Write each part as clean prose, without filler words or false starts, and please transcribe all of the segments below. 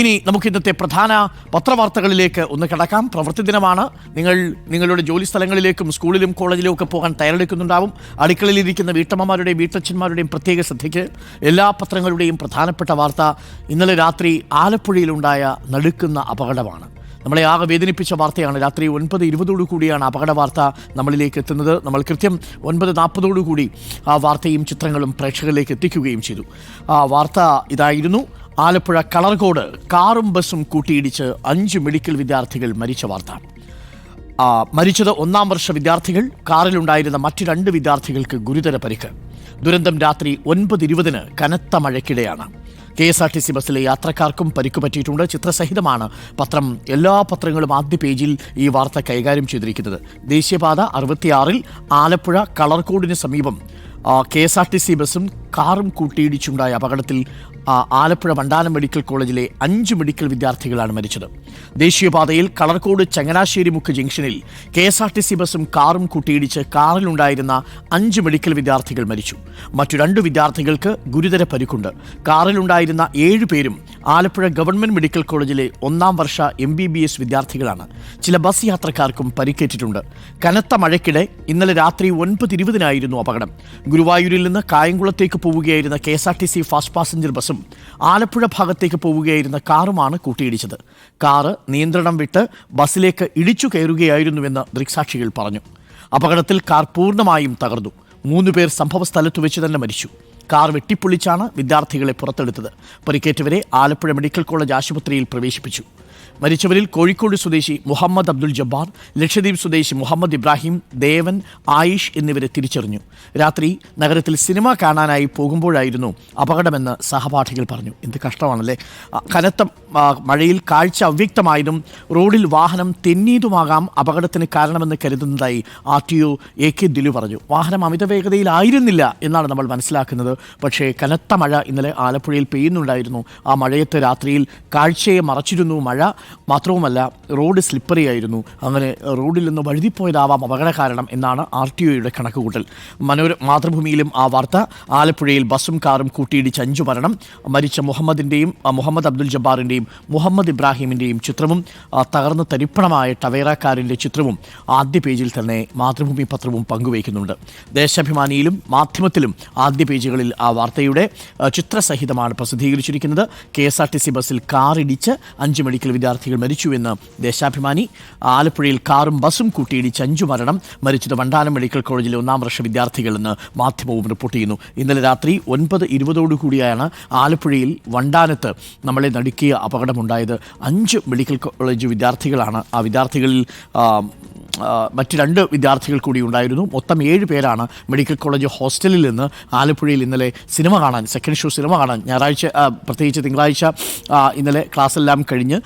ഇനി നമുക്ക് ഇന്നത്തെ പ്രധാന പത്രവാർത്തകളിലേക്ക് ഒന്ന് കടക്കാം. പ്രവൃത്തി ദിനമാണ്. നിങ്ങളുടെ ജോലി സ്ഥലങ്ങളിലേക്കും സ്കൂളിലും കോളേജിലും ഒക്കെ പോകാൻ തയ്യാറെടുക്കുന്നുണ്ടാവും. അടുക്കളയിലിരിക്കുന്ന വീട്ടമ്മമാരുടെയും വീട്ടച്ഛന്മാരുടെയും പ്രത്യേക ശ്രദ്ധയ്ക്ക് എല്ലാ പത്രങ്ങളുടെയും പ്രധാനപ്പെട്ട വാർത്ത ഇന്നലെ രാത്രി ആലപ്പുഴയിലുണ്ടായ നടുക്കുന്ന അപകടമാണ്. നമ്മളെ ആകെ വേദനിപ്പിച്ച വാർത്തയാണ്. രാത്രി 9:20 കൂടിയാണ് അപകട വാർത്ത നമ്മളിലേക്ക് എത്തുന്നത്. നമ്മൾ കൃത്യം 9:40 കൂടി ആ വാർത്തയും ചിത്രങ്ങളും പ്രേക്ഷകരിലേക്ക് എത്തിക്കുകയും ചെയ്തു. ആ വാർത്ത ഇതായിരുന്നു: ആലപ്പുഴ കളർകോട് കാറും ബസ്സും കൂട്ടിയിടിച്ച് 5 മെഡിക്കൽ വിദ്യാർത്ഥികൾ മരിച്ച വാർത്ത. മരിച്ചത് 1-ാം വർഷ വിദ്യാർത്ഥികൾ. കാറിലുണ്ടായിരുന്ന മറ്റ് 2 വിദ്യാർത്ഥികൾക്ക് ഗുരുതര പരിക്ക്. ദുരന്തം രാത്രി 9:20 കനത്ത മഴയ്ക്കിടെയാണ്. KSRTC ബസ്സിലെ യാത്രക്കാർക്കും പരിക്കു പറ്റിയിട്ടുണ്ട്. ചിത്രസഹിതമാണ് പത്രം, എല്ലാ പത്രങ്ങളും ആദ്യ പേജിൽ ഈ വാർത്ത കൈകാര്യം ചെയ്തിരിക്കുന്നത്. ദേശീയപാത 66-ൽ ആലപ്പുഴ കളർകോടിന് സമീപം KSRTC ബസ്സും കാറും കൂട്ടിയിടിച്ചുണ്ടായ അപകടത്തിൽ ആലപ്പുഴ വണ്ടാനം മെഡിക്കൽ കോളേജിലെ 5 മെഡിക്കൽ വിദ്യാർത്ഥികളാണ് മരിച്ചത്. ദേശീയപാതയിൽ കളർകോട് ചങ്ങനാശ്ശേരി മുക്ക് ജംഗ്ഷനിൽ KSRTC ബസ്സും കാറും കൂട്ടിയിടിച്ച് കാറിലുണ്ടായിരുന്ന 5 മെഡിക്കൽ വിദ്യാർത്ഥികൾ മരിച്ചു. മറ്റു 2 വിദ്യാർത്ഥികൾക്ക് ഗുരുതര പരിക്കുണ്ട്. കാറിലുണ്ടായിരുന്ന 7 പേരും ആലപ്പുഴ ഗവൺമെന്റ് മെഡിക്കൽ കോളേജിലെ 1-ാം വർഷ MBBS വിദ്യാർത്ഥികളാണ്. ചില ബസ് യാത്രക്കാർക്കും പരിക്കേറ്റിട്ടുണ്ട്. കനത്ത മഴയ്ക്കിടെ ഇന്നലെ രാത്രി 9:20 അപകടം. ഗുരുവായൂരിൽ നിന്ന് കായംകുളത്തേക്ക് പോവുകയായിരുന്ന KSRTC ഫാസ്റ്റ് പാസഞ്ചർ ബസ്സും ആലപ്പുഴ ഭാഗത്തേക്ക് പോവുകയായിരുന്ന കാറുമാണ് കൂട്ടിയിടിച്ചത്. കാറ് നിയന്ത്രണം വിട്ട് ബസ്സിലേക്ക് ഇടിച്ചു കയറുകയായിരുന്നുവെന്ന് ദൃക്സാക്ഷികൾ പറഞ്ഞു. അപകടത്തിൽ കാർ പൂർണ്ണമായും തകർന്നു. 3 പേർ സംഭവസ്ഥലത്ത് വെച്ച് തന്നെ മരിച്ചു. കാർ വെട്ടിപ്പൊളിച്ചാണ് വിദ്യാർത്ഥികളെ പുറത്തെടുത്തത്. പരിക്കേറ്റവരെ ആലപ്പുഴ മെഡിക്കൽ കോളേജ് ആശുപത്രിയിൽ പ്രവേശിപ്പിച്ചു. മരിച്ചവരിൽ കോഴിക്കോട് സ്വദേശി മുഹമ്മദ് അബ്ദുൽ ജബ്ബാർ, ലക്ഷദ്വീപ് സ്വദേശി മുഹമ്മദ് ഇബ്രാഹിം, ദേവൻ, ആയിഷ് എന്നിവരെ തിരിച്ചറിഞ്ഞു. രാത്രി നഗരത്തിൽ സിനിമ കാണാനായി പോകുമ്പോഴായിരുന്നു അപകടമെന്ന് സഹപാഠികൾ പറഞ്ഞു. എന്ത് കഷ്ടമാണല്ലേ! കനത്ത മഴയിൽ കാഴ്ച അവ്യക്തമായതും റോഡിൽ വാഹനം തെന്നിയതുമാകാം അപകടത്തിന് കാരണമെന്ന് കരുതുന്നതായി RTO AK ദിലു പറഞ്ഞു. വാഹനം അമിത വേഗതയിലായിരുന്നില്ല എന്നാണ് നമ്മൾ മനസ്സിലാക്കുന്നത്. പക്ഷേ കനത്ത മഴ ഇന്നലെ ആലപ്പുഴയിൽ പെയ്യുന്നുണ്ടായിരുന്നു. ആ മഴയത്ത് രാത്രിയിൽ കാഴ്ചയെ മറച്ചിരുന്നു മഴ. മാത്രവുമല്ല, റോഡ് സ്ലിപ്പറി ആയിരുന്നു. അങ്ങനെ റോഡിൽ നിന്ന് വഴുതിപ്പോയതാവാം അപകട കാരണം എന്നാണ് RTOയുടെ കണക്കുകൂട്ടൽ. മാതൃഭൂമിയിലും ആ വാർത്ത. ആലപ്പുഴയിൽ ബസ്സും കാറും കൂട്ടിയിടിച്ച് 5 മരണം. മരിച്ച മുഹമ്മദ് അബ്ദുൽ ജബ്ബാറിൻ്റെയും മുഹമ്മദ് ഇബ്രാഹിമിൻ്റെയും ചിത്രവും തകർന്ന് തരിപ്പണമായ ടവേറക്കാരിൻ്റെ ചിത്രവും ആദ്യ പേജിൽ തന്നെ മാതൃഭൂമി പത്രവും പങ്കുവയ്ക്കുന്നുണ്ട്. ദേശാഭിമാനിയിലും മാധ്യമത്തിലും ആദ്യ പേജുകളിൽ ആ വാർത്തയുടെ ചിത്രസഹിതമാണ് പ്രസിദ്ധീകരിച്ചിരിക്കുന്നത്. KSRTC ബസ്സിൽ കാറിടിച്ച് 5 മെഡിക്കൽ വിദ്യാർത്ഥികൾ മരിച്ചുവെന്ന് ദേശാഭിമാനി. ആലപ്പുഴയിൽ കാറും ബസ്സും കൂട്ടിയിടിച്ച് 5 മരണം. മരിച്ചത് വണ്ടാനം മെഡിക്കൽ കോളേജിലെ 1-ാം വർഷ വിദ്യാർത്ഥികളെന്ന് മാധ്യമവും റിപ്പോർട്ട് ചെയ്യുന്നു. ഇന്നലെ രാത്രി 9:20 കൂടിയാണ് ആലപ്പുഴയിൽ വണ്ടാനത്ത് നമ്മളെ നടുക്കിയ അപകടമുണ്ടായത്. 5 മെഡിക്കൽ കോളേജ് വിദ്യാർത്ഥികളാണ്. ആ വിദ്യാർത്ഥികളിൽ മറ്റ് 2 വിദ്യാർത്ഥികൾ കൂടി ഉണ്ടായിരുന്നു. മൊത്തം 7 പേരാണ് മെഡിക്കൽ കോളേജ് ഹോസ്റ്റലിൽ നിന്ന് ആലപ്പുഴയിൽ ഇന്നലെ സിനിമ കാണാൻ, സെക്കൻഡ് ഷോ സിനിമ കാണാൻ, ഞായറാഴ്ച പ്രത്യേകിച്ച് തിങ്കളാഴ്ച ഇന്നലെ ക്ലാസ്സെല്ലാം കഴിഞ്ഞ്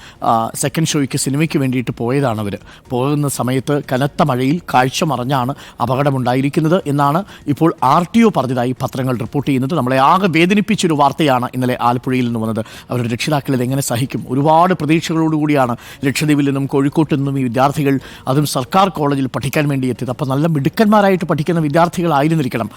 സെക്കൻഡ് ഷോയ്ക്ക് സിനിമയ്ക്ക് വേണ്ടിയിട്ട് പോയതാണ് അവർ. പോകുന്ന സമയത്ത് കനത്ത മഴയിൽ കാഴ്ച മറഞ്ഞാണ് അപകടമുണ്ടായിരിക്കുന്നത് എന്നാണ് ഇപ്പോൾ RTO പറഞ്ഞതായി പത്രങ്ങൾ റിപ്പോർട്ട് ചെയ്യുന്നത്. നമ്മളെ ആകെ വേദനിപ്പിച്ചൊരു വാർത്തയാണ് ഇന്നലെ ആലപ്പുഴയിൽ നിന്ന് വന്നത്. അവരുടെ രക്ഷിതാക്കൾ ഇതെങ്ങനെ സഹിക്കും? ഒരുപാട് പ്രതീക്ഷകളോടുകൂടിയാണ് ലക്ഷദ്വീപിൽ നിന്നും കോഴിക്കോട്ട് നിന്നും ഈ വിദ്യാർത്ഥികൾ, അതും സർക്കാർ കോളേജിൽ പഠിക്കാൻ വേണ്ടി എത്തിയത്. അപ്പോൾ നല്ല മിടുക്കന്മാരായിട്ട് പഠിക്കുന്ന വിദ്യാർത്ഥികളായിരുന്നിരിക്കണം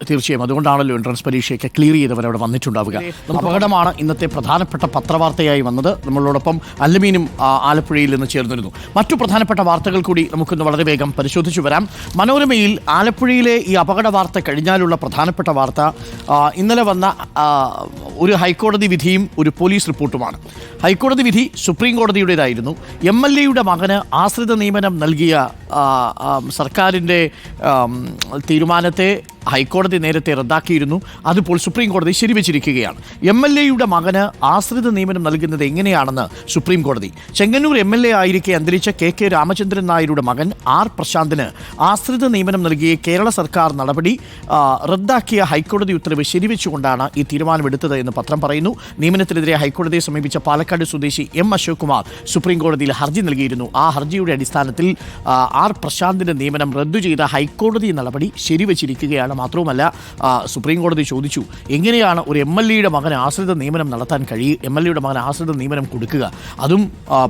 തീർച്ചയായും. അതുകൊണ്ടാണല്ലോ എൻട്രൻസ് പരീക്ഷയൊക്കെ ക്ലിയർ ചെയ്തവർ അവിടെ വന്നിട്ടുണ്ടാവുക. അപകടമാണ് ഇന്നത്തെ പ്രധാനപ്പെട്ട പത്രവാർത്തയായി വന്നത്. നമ്മളോടൊപ്പം അല്ലമീനും ആലപ്പുഴയിൽ നിന്ന് ചേർന്നിരുന്നു. മറ്റു പ്രധാനപ്പെട്ട വാർത്തകൾ കൂടി നമുക്കൊന്ന് വളരെ വേഗം പരിശോധിച്ചു വരാം. മനോരമയിൽ ആലപ്പുഴയിലെ ഈ അപകട വാർത്ത കഴിഞ്ഞാലുള്ള പ്രധാനപ്പെട്ട വാർത്ത ഇന്നലെ വന്ന ഒരു ഹൈക്കോടതി വിധിയും ഒരു പോലീസ് റിപ്പോർട്ടുമാണ്. ഹൈക്കോടതി വിധി സുപ്രീം കോടതിയുടേതായിരുന്നു. MLAയുടെ മകന് ആശ്രിത നിയമനം നൽകിയ സർക്കാരിൻ്റെ തീരുമാനത്തെ ഹൈക്കോടതി നേരത്തെ റദ്ദാക്കിയിരുന്നു. അതിപ്പോൾ സുപ്രീം കോടതി ശരിവെച്ചിരിക്കുകയാണ്. MLAയുടെ മകന് ആശ്രിത നിയമനം നൽകുന്നത് എങ്ങനെയാണെന്ന് സുപ്രീം കോടതി. ചെങ്ങന്നൂർ MLA ആയിരിക്കെ അന്തരിച്ച KK രാമചന്ദ്രൻ നായരുടെ മകൻ R പ്രശാന്തിന് ആശ്രിത നിയമനം നൽകിയ കേരള സർക്കാർ നടപടി റദ്ദാക്കിയ ഹൈക്കോടതി ഉത്തരവ് ശരിവെച്ചുകൊണ്ടാണ് ഈ തീരുമാനമെടുത്തത് എന്ന് പത്രം പറയുന്നു. നിയമനത്തിനെതിരെ ഹൈക്കോടതിയെ സമീപിച്ച പാലക്കാട് സ്വദേശി M അശോക് കുമാർ സുപ്രീം കോടതിയിൽ ഹർജി നൽകിയിരുന്നു. ആ ഹർജിയുടെ അടിസ്ഥാനത്തിൽ R പ്രശാന്തിന്റെ നിയമനം റദ്ദു ചെയ്ത ഹൈക്കോടതി നടപടി ശരിവെച്ചിരിക്കുകയാണ്. വരികയാണ്. മാത്രവുമല്ല സുപ്രീം കോടതി ചോദിച്ചു, എങ്ങനെയാണ് ഒരു MLA-യുടെ മകന് ആശ്രിത നിയമനം നടത്താൻ MLA-യുടെ മകന് ആശ്രിത നിയമനം കൊടുക്കുക, അതും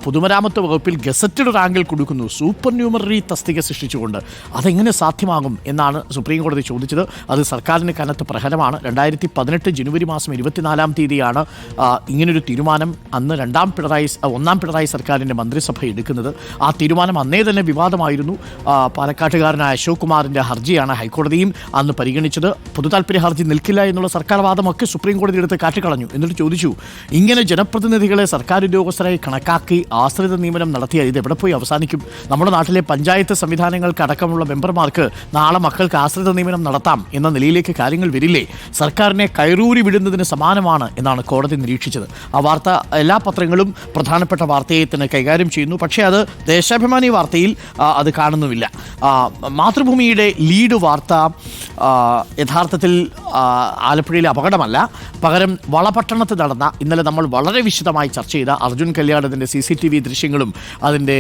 പൊതുമരാമത്ത് വകുപ്പിൽ ഗസറ്റഡ് റാങ്കിൽ കൊടുക്കുന്നു, സൂപ്പർ ന്യൂമററി തസ്തിക സൃഷ്ടിച്ചുകൊണ്ട്, അതെങ്ങനെ സാധ്യമാകും എന്നാണ് സുപ്രീം കോടതി ചോദിച്ചത്. അത് സർക്കാരിന് കനത്ത പ്രഹരമാണ്. 2018 ജനുവരി മാസം 24-ാം തീയതിയാണ് ഇങ്ങനൊരു തീരുമാനം അന്ന് ഒന്നാം പിണറായി സർക്കാരിൻ്റെ മന്ത്രിസഭ എടുക്കുന്നത്. ആ തീരുമാനം അന്നേ തന്നെ വിവാദമായിരുന്നു. പാലക്കാട്ടുകാരനായ അശോക് കുമാറിൻ്റെ ഹർജിയാണ് ഹൈക്കോടതിയും അന്ന് പരിഗണിച്ചത്. പൊതുതാൽപര്യ ഹർജി നിൽക്കില്ല എന്നുള്ള സർക്കാർ വാദമൊക്കെ സുപ്രീം കോടതി എടുത്ത് കാട്ടിക്കളഞ്ഞു. എന്നിട്ട് ചോദിച്ചു, ഇങ്ങനെ ജനപ്രതിനിധികളെ സർക്കാർ ഉദ്യോഗസ്ഥരായി കണക്കാക്കി ആശ്രിത നിയമനം നടത്തിയാൽ ഇത് എവിടെ പോയി അവസാനിക്കും? നമ്മുടെ നാട്ടിലെ പഞ്ചായത്ത് സംവിധാനങ്ങൾക്ക് അടക്കമുള്ള മെമ്പർമാർക്ക് നാളെ മക്കൾക്ക് ആശ്രിത നിയമനം നടത്താം എന്ന നിലയിലേക്ക് കാര്യങ്ങൾ വരില്ലേ? സർക്കാരിനെ കയറൂരി വിടുന്നതിന് സമാനമാണ് എന്നാണ് കോടതി നിരീക്ഷിച്ചത്. ആ വാർത്ത എല്ലാ പത്രങ്ങളും പ്രധാനപ്പെട്ട വാർത്തയെ തന്നെ കൈകാര്യം ചെയ്യുന്നു. പക്ഷേ അത് ദേശാഭിമാനി വാർത്തയിൽ അത് കാണുന്നുമില്ല. മാതൃഭൂമിയുടെ ലീഡ് വാർത്ത യഥാർത്ഥത്തിൽ ആലപ്പുഴയിലെ അപകടമല്ല, പകരം വളപട്ടണത്ത് നടന്ന, ഇന്നലെ നമ്മൾ വളരെ വിശദമായി ചർച്ച ചെയ്ത അർജുൻ കല്യാണത്തിൻ്റെ CCTV ദൃശ്യങ്ങളും അതിൻ്റെ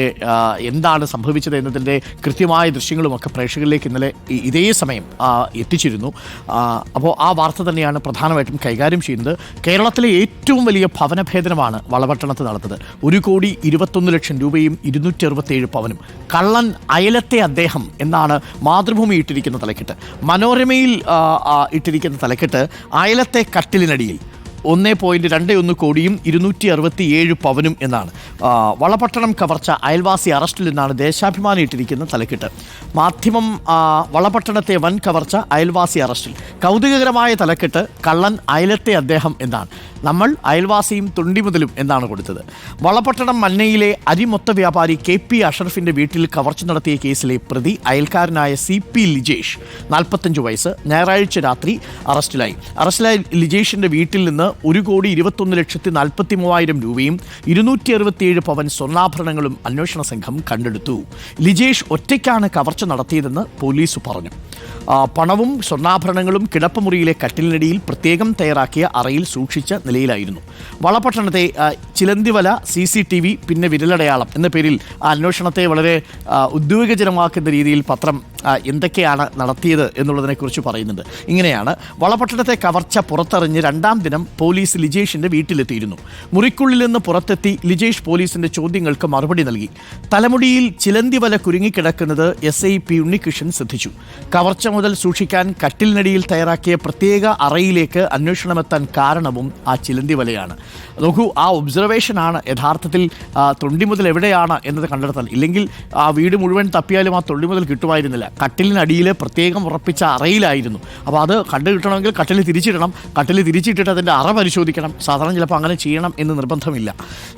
എന്താണ് സംഭവിച്ചത് എന്നതിൻ്റെ കൃത്യമായ ദൃശ്യങ്ങളുമൊക്കെ പ്രേക്ഷകരിലേക്ക് ഇന്നലെ ഇതേ സമയം എത്തിച്ചിരുന്നു. അപ്പോൾ ആ വാർത്ത തന്നെയാണ് പ്രധാനമായിട്ടും കൈകാര്യം ചെയ്യുന്നത്. കേരളത്തിലെ ഏറ്റവും വലിയ ഭവനഭേദനമാണ് വളപട്ടണത്ത് നടന്നത്. 1,21,00,000 രൂപയും 267 പവനും. കള്ളൻ അയലത്തെ അദ്ദേഹം എന്നാണ് മാതൃഭൂമി ഇട്ടിരിക്കുന്ന തലക്കെട്ട്. മനോരമയിൽ ഇട്ടിരിക്കുന്ന തലക്കെട്ട് അയലത്തെ കട്ടിലിനടിയിൽ 1.21 കോടിയും 267 പവനും എന്നാണ്. വളപട്ടണം കവർച്ച, അയൽവാസി അറസ്റ്റിൽ എന്നാണ് ദേശാഭിമാനി ഇട്ടിരിക്കുന്ന തലക്കെട്ട്. മാധ്യമം വളപട്ടണത്തെ വൻ കവർച്ച, അയൽവാസി അറസ്റ്റിൽ. കൗതുകകരമായ തലക്കെട്ട് കള്ളൻ അയലത്തെ അദ്ദേഹം എന്നാണ്. നമ്മൾ അയൽവാസിയും തൊണ്ടിമുതലും എന്നാണ് കൊടുത്തത്. വളപട്ടണം മന്നയിലെ അരിമൊത്ത വ്യാപാരി KP അഷറഫിൻ്റെ വീട്ടിൽ കവർച്ച നടത്തിയ കേസിലെ പ്രതി അയൽക്കാരനായ CP ലിജേഷ്, 45 വയസ്സ്, ഞായറാഴ്ച രാത്രി അറസ്റ്റിലായി. ലിജേഷിൻ്റെ വീട്ടിൽ നിന്ന് 1,21,43,000 രൂപയും 267 പവൻ സ്വർണ്ണാഭരണങ്ങളും അന്വേഷണ സംഘം കണ്ടെടുത്തു. ലിജേഷ് ഒറ്റയ്ക്കാണ് കവർച്ച നടത്തിയതെന്ന് പോലീസ് പറഞ്ഞു. പണവും സ്വർണ്ണാഭരണങ്ങളും കിടപ്പുമുറിയിലെ കട്ടിലിനടിയിൽ പ്രത്യേകം തയ്യാറാക്കിയ അറയിൽ സൂക്ഷിച്ച നിലയിലായിരുന്നു. വളപട്ടണത്തെ ചിലന്തിവല, CCTV, പിന്നെ വിരലടയാളം എന്ന പേരിൽ ആ അന്വേഷണത്തെ വളരെ ഉദ്വേഗജനമാക്കുന്ന രീതിയിൽ പത്രം എന്തൊക്കെയാണ് നടത്തിയത് എന്നുള്ളതിനെക്കുറിച്ച് പറയുന്നുണ്ട്. ഇങ്ങനെയാണ്: വളപട്ടണത്തെ കവർച്ച പുറത്തറിഞ്ഞ് 2-ാം ദിനം പോലീസ് ലിജേഷിൻ്റെ വീട്ടിലെത്തിയിരുന്നു. മുറിക്കുള്ളിൽ നിന്ന് പുറത്തെത്തി ലിജേഷ് പോലീസിൻ്റെ ചോദ്യങ്ങൾക്ക് മറുപടി നൽകി. തലമുടിയിൽ ചിലന്തിവല കുരുങ്ങിക്കിടക്കുന്നത് SIP ഉണ്ണികൃഷ്ണൻ ശ്രദ്ധിച്ചു. കവർച്ച മുതൽ സൂക്ഷിക്കാൻ കട്ടിലിനടിയിൽ തയ്യാറാക്കിയ പ്രത്യേക അറയിലേക്ക് അന്വേഷണമെത്താൻ കാരണവും ആ ചിലന്തിവലയാണ്. നോക്കൂ, ആ ഒബ്സർവേഷനാണ് യഥാർത്ഥത്തിൽ തൊണ്ടിമുതൽ എവിടെയാണ് എന്നത് കണ്ടെത്താൻ. ഇല്ലെങ്കിൽ ആ വീട് മുഴുവൻ തപ്പിയാലും ആ തൊണ്ടിമുതൽ കിട്ടുമായിരുന്നില്ല. കട്ടിലിനടിയിൽ പ്രത്യേകം ഉറപ്പിച്ച അറയിലായിരുന്നു. അപ്പോൾ അത് കണ്ടു കിട്ടണമെങ്കിൽ കട്ടിൽ തിരിച്ചിടണം. കട്ടിൽ തിരിച്ചിട്ടിട്ട് അതിൻ്റെ അറ പരിശോധിക്കണം. സാധാരണ ചിലപ്പോൾ അങ്ങനെ ചെയ്യണം എന്ന് നിർബന്ധമില്ല.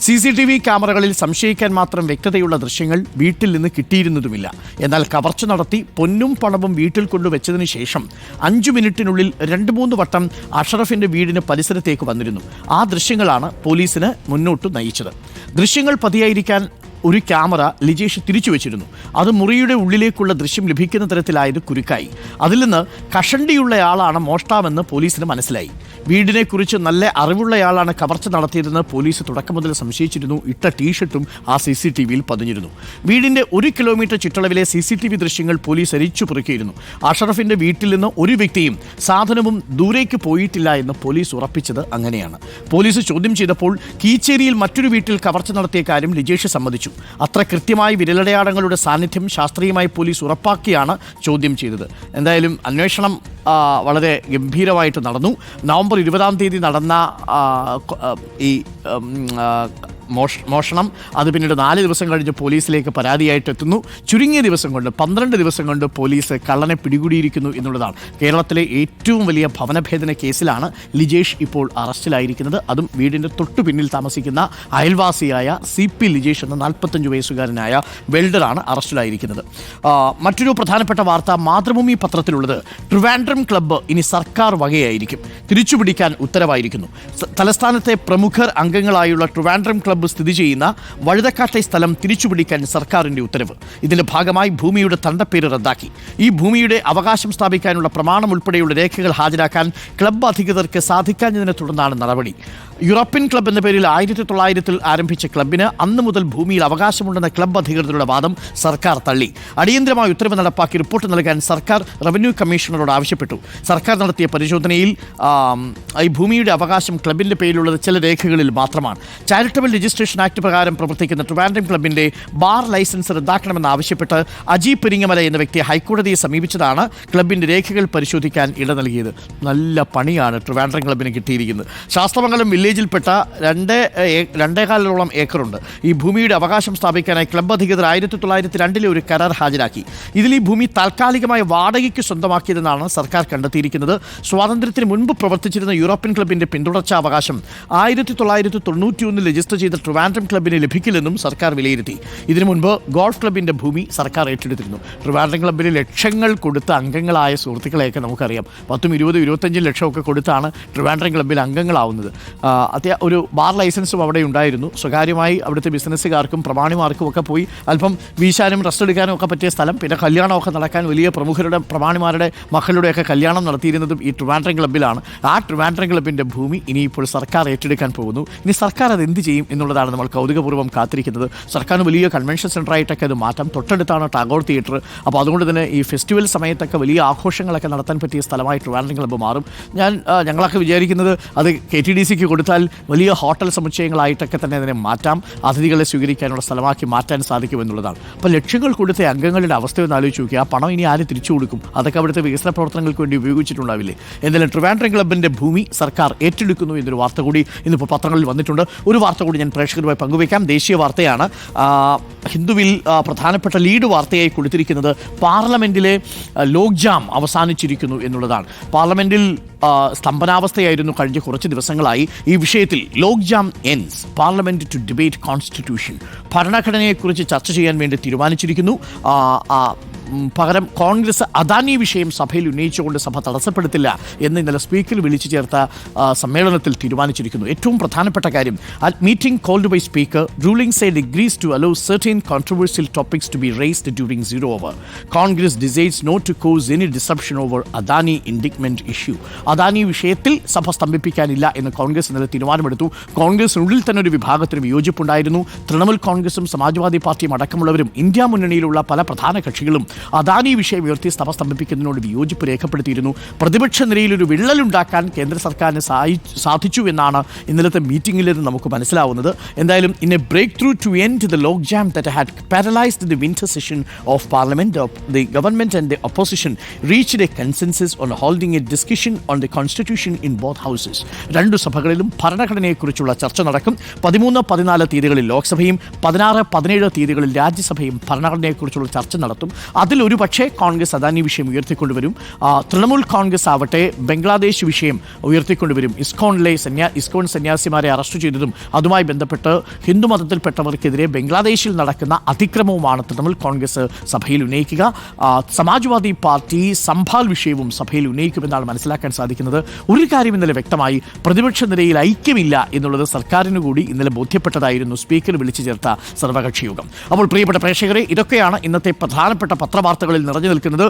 CCTV ക്യാമറകളിൽ സംശയിക്കാൻ മാത്രം വ്യക്തതയുള്ള ദൃശ്യങ്ങൾ വീട്ടിൽ നിന്ന് കിട്ടിയിരുന്നതുമില്ല. എന്നാൽ കവർച്ച നടത്തി പൊന്നും പണവും വീട്ടിൽ കൊണ്ടുവച്ചതിന് ശേഷം 5 മിനിറ്റിനുള്ളിൽ 2-3 വട്ടം അഷറഫിൻ്റെ വീടിന് പരിസരത്തേക്ക് വന്നിരുന്നു. ആ ദൃശ്യങ്ങളാണ് പോലീസിന് മുന്നോട്ട് നയിച്ചത്. ദൃശ്യങ്ങൾ പതിയായിരിക്കാൻ ഒരു ക്യാമറ ലിജേഷ് തിരിച്ചു വെച്ചിരുന്നു. അത് മുറിയുടെ ഉള്ളിലേക്കുള്ള ദൃശ്യം ലഭിക്കുന്ന തരത്തിലായത് കുരുക്കായി. അതിൽ നിന്ന് കഷണ്ടിയുള്ളയാളാണ് മോഷ്ടാവെന്ന് പോലീസിന് മനസ്സിലായി. വീടിനെക്കുറിച്ച് നല്ല അറിവുള്ളയാളാണ് കവർച്ച നടത്തിയതെന്ന് പോലീസ് തുടക്കം മുതൽ സംശയിച്ചിരുന്നു. ഇട്ട ടീഷർട്ടും ആ CCTV-യിൽ പതിഞ്ഞിരുന്നു. വീടിൻ്റെ 1 കിലോമീറ്റർ ചുറ്റളവിലെ CCTV ദൃശ്യങ്ങൾ പോലീസ് അരിച്ചു പെറുക്കിയിരുന്നു. അഷറഫിൻ്റെ വീട്ടിൽ നിന്ന് ഒരു വ്യക്തിയും സാധനവും ദൂരേക്ക് പോയിട്ടില്ല എന്ന് പോലീസ് ഉറപ്പിച്ചത് അങ്ങനെയാണ്. പോലീസ് ചോദ്യം ചെയ്തപ്പോൾ കീച്ചേരിയിൽ മറ്റൊരു വീട്ടിൽ കവർച്ച നടത്തിയ കാര്യം ലിജേഷ് സമ്മതിച്ചു. അത്ര കൃത്യമായി വിരലടയാളങ്ങളുടെ സാന്നിധ്യം ശാസ്ത്രീയമായി പോലീസ് ഉറപ്പാക്കിയാണ് ചോദ്യം ചെയ്തത്. എന്തായാലും അന്വേഷണം വളരെ ഗംഭീരമായിട്ട് നടന്നു. നവംബർ 20-ാം തീയതി നടന്ന ഈ മോഷണം അത് പിന്നീട് 4 ദിവസം കഴിഞ്ഞ് പോലീസിലേക്ക് പരാതിയായിട്ട് എത്തുന്നു. ചുരുങ്ങിയ ദിവസം കൊണ്ട് 12 ദിവസം കൊണ്ട് പോലീസ് കള്ളനെ പിടികൂടിയിരിക്കുന്നു എന്നുള്ളതാണ്. കേരളത്തിലെ ഏറ്റവും വലിയ ഭവനഭേദന കേസിലാണ് ലിജേഷ് ഇപ്പോൾ അറസ്റ്റിലായിരിക്കുന്നത്. അതും വീടിൻ്റെ തൊട്ടു പിന്നിൽ താമസിക്കുന്ന അയൽവാസിയായ CP ലിജേഷ് എന്ന 45 വയസ്സുകാരനായ വെൽഡറാണ് അറസ്റ്റിലായിരിക്കുന്നത്. മറ്റൊരു പ്രധാനപ്പെട്ട വാർത്ത മാതൃഭൂമി പത്രത്തിലുള്ളത് ട്രിവാൻഡ്രം ക്ലബ്ബ് ഇനി സർക്കാർ വകയായിരിക്കും, തിരിച്ചുപിടിക്കാൻ ഉത്തരവായിരിക്കുന്നു. തലസ്ഥാനത്തെ പ്രമുഖർ അംഗങ്ങളായുള്ള ട്രിവാൻഡ്രം ക്ലബ്ബ് സ്ഥിതി ചെയ്യുന്ന വഴുതക്കാട്ടെ സ്ഥലം തിരിച്ചുപിടിക്കാൻ സർക്കാരിൻ്റെ ഉത്തരവ്. ഇതിന്റെ ഭാഗമായി ഭൂമിയുടെ തണ്ടപ്പേര് റദ്ദാക്കി. ഈ ഭൂമിയുടെ അവകാശം സ്ഥാപിക്കാനുള്ള പ്രമാണം ഉൾപ്പെടെയുള്ള രേഖകൾ ഹാജരാക്കാൻ ക്ലബ്ബ് അധികൃതർക്ക് സാധിക്കാഞ്ഞതിനെ തുടർന്നാണ് നടപടി. യൂറോപ്യൻ ക്ലബ് എന്ന പേരിൽ 1900 ആരംഭിച്ച ക്ലബിന് അന്ന് മുതൽ ഭൂമിയിൽ അവകാശമുണ്ടെന്ന ക്ലബ് അധികൃതരുടെ വാദം സർക്കാർ തള്ളി. അടിയന്തരമായ ഉത്തരവ് നടപ്പാക്കി റിപ്പോർട്ട് നൽകാൻ സർക്കാർ റവന്യൂ കമ്മീഷണറോട് ആവശ്യപ്പെട്ടു. സർക്കാർ നടത്തിയ പരിശോധനയിൽ ഈ ഭൂമിയുടെ അവകാശം ക്ലബിൻ്റെ പേരിലുള്ളത് ചില രേഖകളിൽ മാത്രമാണ്. ചാരിറ്റബിൾ രജിസ്ട്രേഷൻ ആക്ട് പ്രകാരം പ്രവർത്തിക്കുന്ന ട്രിവാൻഡ്രം ക്ലബിൻ്റെ ബാർ ലൈസൻസ് റദ്ദാക്കണമെന്നാവശ്യപ്പെട്ട് അജി പെരിങ്ങമല എന്ന വ്യക്തി ഹൈക്കോടതിയെ സമീപിച്ചതാണ് ക്ലബിൻ്റെ രേഖകൾ പരിശോധിക്കാൻ ഇട നൽകിയത്. നല്ല പണിയാണ് ട്രിവാൻഡ്രം ക്ലബിന് കിട്ടിയിരിക്കുന്നത്. ശാസ്ത്രമംഗലം വില്ലേജിൽപ്പെട്ട 2.25 ഏക്കറുണ്ട്. ഈ ഭൂമിയുടെ അവകാശം സ്ഥാപിക്കാനായി ക്ലബ്ബ് അധികൃതർ 1902 ഒരു കരാർ ഹാജരാക്കി. ഇതിൽ ഈ ഭൂമി താൽക്കാലികമായി വാടകയ്ക്ക് സ്വന്തമാക്കിയതെന്നാണ് സർക്കാർ കണ്ടെത്തിയിരിക്കുന്നത്. സ്വാതന്ത്ര്യത്തിന് മുൻപ് പ്രവർത്തിച്ചിരുന്ന യൂറോപ്യൻ ക്ലബിൻ്റെ പിന്തുടർച്ചാ അവകാശം 1991 രജിസ്റ്റർ ചെയ്ത ട്രിവാൻഡ്രം ക്ലബിന് ലഭിക്കില്ലെന്നും സർക്കാർ വിലയിരുത്തി. ഇതിനു മുൻപ് ഗോൾഫ് ക്ലബിൻ്റെ ഭൂമി സർക്കാർ ഏറ്റെടുത്തിരുന്നു. ട്രിവാൻഡ്രം ക്ലബിന് ലക്ഷങ്ങൾ കൊടുത്ത അംഗങ്ങളായ സുഹൃത്തുക്കളെയൊക്കെ നമുക്കറിയാം. 10, 20, 25 ലക്ഷമൊക്കെ കൊടുത്താണ് ട്രിവാൻഡ്രം ക്ലബിൽ അംഗങ്ങളാവുന്നത്. ഒരു ബാർ ലൈസൻസും അവിടെ ഉണ്ടായിരുന്നു. സ്വകാര്യമായി അവിടുത്തെ ബിസിനസ്സുകാർക്കും പ്രമാണിമാർക്കും ഒക്കെ പോയി അല്പം വീശാനും റെസ്റ്റ് എടുക്കാനും ഒക്കെ പറ്റിയ സ്ഥലം. പിന്നെ കല്യാണമൊക്കെ നടക്കാൻ വലിയ പ്രമുഖരുടെ പ്രമാണിമാരുടെ മക്കളുടെയൊക്കെ കല്യാണം നടത്തിയിരുന്നതും ഈ ട്രിവാൻഡ്രം ക്ലബിലാണ്. ആ ട്രിവാൻഡ്രം ക്ലബിൻ്റെ ഭൂമി ഇനിയിപ്പോൾ സർക്കാർ ഏറ്റെടുക്കാൻ പോകുന്നു. ഇനി സർക്കാർ അത് എന്ത് ചെയ്യും എന്നുള്ളതാണ് നമ്മൾ കൗതുകപൂർവ്വം കാത്തിരിക്കുന്നത്. സർക്കാരിന് വലിയ കൺവെൻഷൻ സെൻ്ററായിട്ടൊക്കെ അത് മാറ്റാം. തൊട്ടടുത്താണ് ടാഗോർ തിയേറ്റർ. അപ്പോൾ അതുകൊണ്ട് തന്നെ ഈ ഫെസ്റ്റിവൽ സമയത്തൊക്കെ വലിയ ആഘോഷങ്ങളൊക്കെ നടത്താൻ പറ്റിയ സ്ഥലമായി ട്രിവാൻഡ്രം ക്ലബ്ബ് മാറും. ഞങ്ങളൊക്കെ വിചാരിക്കുന്നത് അത് KTDCക്ക് കൊടുത്താൽ വലിയ ഹോട്ടൽ സമുച്ചയങ്ങളായിട്ടൊക്കെ തന്നെ അതിനെ മാറ്റാം, അതിഥികളെ സ്വീകരിക്കാനുള്ള സ്ഥലമാക്കി മാറ്റാൻ സാധിക്കുമെന്നുള്ളതാണ്. അപ്പോൾ ലക്ഷങ്ങൾ കൊടുത്ത അംഗങ്ങളുടെ അവസ്ഥയൊന്ന് ആലോചിച്ച് നോക്കി. ആ പണം ഇനി ആര് തിരിച്ചു കൊടുക്കും? അതൊക്കെ അവിടുത്തെ വികസന പ്രവർത്തനങ്ങൾക്ക് വേണ്ടി ഉപയോഗിച്ചിട്ടുണ്ടാവില്ലേ? എന്തായാലും ട്രിവാൻഡ്രം ക്ലബിൻ്റെ ഭൂമി സർക്കാർ ഏറ്റെടുക്കുന്നു എന്നൊരു വാർത്ത കൂടി ഇന്നിപ്പോൾ പത്രങ്ങളിൽ വന്നിട്ടുണ്ട്. ഒരു വാർത്ത കൂടി ഞാൻ പ്രേക്ഷകരുമായി പങ്കുവയ്ക്കാം. ദേശീയ വാർത്തയാണ്. ഹിന്ദുവിൽ പ്രധാനപ്പെട്ട ലീഡ് വാർത്തയായി കൊടുത്തിരിക്കുന്നത് പാർലമെൻറ്റിലെ ലോക് ജാം അവസാനിച്ചിരിക്കുന്നു എന്നുള്ളതാണ്. പാർലമെൻറ്റിൽ സ്തംഭനാവസ്ഥയായിരുന്നു കഴിഞ്ഞ കുറച്ച് ദിവസങ്ങളായി. ഈ വിഷയത്തിൽ ലോക് ജാം എൻഡ്സ്, പാർലമെൻറ്റ് ടു ഡിബേറ്റ് കോൺസ്റ്റിറ്റ്യൂഷൻ, ഭരണഘടനയെക്കുറിച്ച് ചർച്ച ചെയ്യാൻ വേണ്ടി തീരുമാനിച്ചിരിക്കുന്നു. പകരം കോൺഗ്രസ് അദാനി വിഷയം സഭയിൽ ഉന്നയിച്ചുകൊണ്ട് സഭ തടസ്സപ്പെടുത്തില്ല എന്ന് ഇന്നലെ സ്പീക്കർ വിളിച്ചു ചേർത്ത സമ്മേളനത്തിൽ തീരുമാനിച്ചിരിക്കുന്നു. ഏറ്റവും പ്രധാനപ്പെട്ട കാര്യം, at meeting called by speaker, ruling side agrees to allow certain controversial topics to be raised during zero hour. Congress decides not to cause any disruption over Adani indictment issue. Adani വിഷയത്തിൽ സഭ സ്തംഭിപ്പിക്കാനില്ല എന്ന് കോൺഗ്രസ് ഇന്നലെ തീരുമാനമെടുത്തു. കോൺഗ്രസിനുള്ളിൽ തന്നെ ഒരു വിഭാഗത്തിന് വിയോജിപ്പുണ്ടായിരുന്നു. തൃണമൂൽ കോൺഗ്രസും സമാജ്വാദി പാർട്ടിയും അടക്കമുള്ളവരും ഇന്ത്യ മുന്നണിയിലുള്ള പല പ്രധാന കക്ഷികളും അദാനി വിഷയം ഉയർത്തി സഭ സ്തംഭിപ്പിക്കുന്നതിനോട് വിയോജിപ്പ് രേഖപ്പെടുത്തിയിരുന്നു. പ്രതിപക്ഷ നിരയിൽ ഒരു വിള്ളലുണ്ടാക്കാൻ കേന്ദ്ര സർക്കാരിന് സാധിച്ചു എന്നാണ് ഇന്നലത്തെ മീറ്റിംഗിൽ നിന്ന് നമുക്ക് മനസ്സിലാവുന്നത്. എന്തായാലും in a breakthrough to end the lock jam that had paralyzed the winter session of Parliament, the government and the opposition reached a consensus on holding a discussion on the constitution in both houses. രണ്ടു സഭകളിലും ഭരണഘടനയെക്കുറിച്ചുള്ള ചർച്ച നടക്കും. 13, 14 തീയതികളിൽ ലോക്സഭയും 16, 17 തീയതികളിൽ രാജ്യസഭയും ഭരണഘടനയെക്കുറിച്ചുള്ള ചർച്ച നടത്തും. അതിലൊരു പക്ഷേ കോൺഗ്രസ് അദാനി വിഷയം ഉയർത്തിക്കൊണ്ടുവരും. തൃണമൂൽ കോൺഗ്രസ് ആവട്ടെ ബംഗ്ലാദേശ് വിഷയം ഉയർത്തിക്കൊണ്ടുവരും. ഇസ്കോൺ സന്യാസിമാരെ അറസ്റ്റ് ചെയ്തതും അതുമായി ബന്ധപ്പെട്ട് ഹിന്ദു മതത്തിൽപ്പെട്ടവർക്കെതിരെ ബംഗ്ലാദേശിൽ നടക്കുന്ന അതിക്രമവുമാണ് തൃണമൂൽ കോൺഗ്രസ് സഭയിൽ ഉന്നയിക്കുക. സമാജ്വാദി പാർട്ടി സംഭാൽ വിഷയവും സഭയിൽ ഉന്നയിക്കുമെന്നാണ് മനസ്സിലാക്കാൻ സാധിക്കുന്നത്. ഒരു കാര്യം ഇന്നലെ വ്യക്തമായി, പ്രതിപക്ഷ നിരയിൽ ഐക്യമില്ല എന്നുള്ളത് സർക്കാരിന് കൂടി ഇന്നലെ ബോധ്യപ്പെട്ടതായിരുന്നു സ്പീക്കർ വിളിച്ചു ചേർത്ത സർവകക്ഷി യോഗം. അപ്പോൾ പ്രിയപ്പെട്ട പ്രേക്ഷകരെ, ഇതൊക്കെയാണ് ഇന്നത്തെ പ്രധാനപ്പെട്ട പത്രവാർത്തകളിൽ നിറഞ്ഞു നിൽക്കുന്നത്.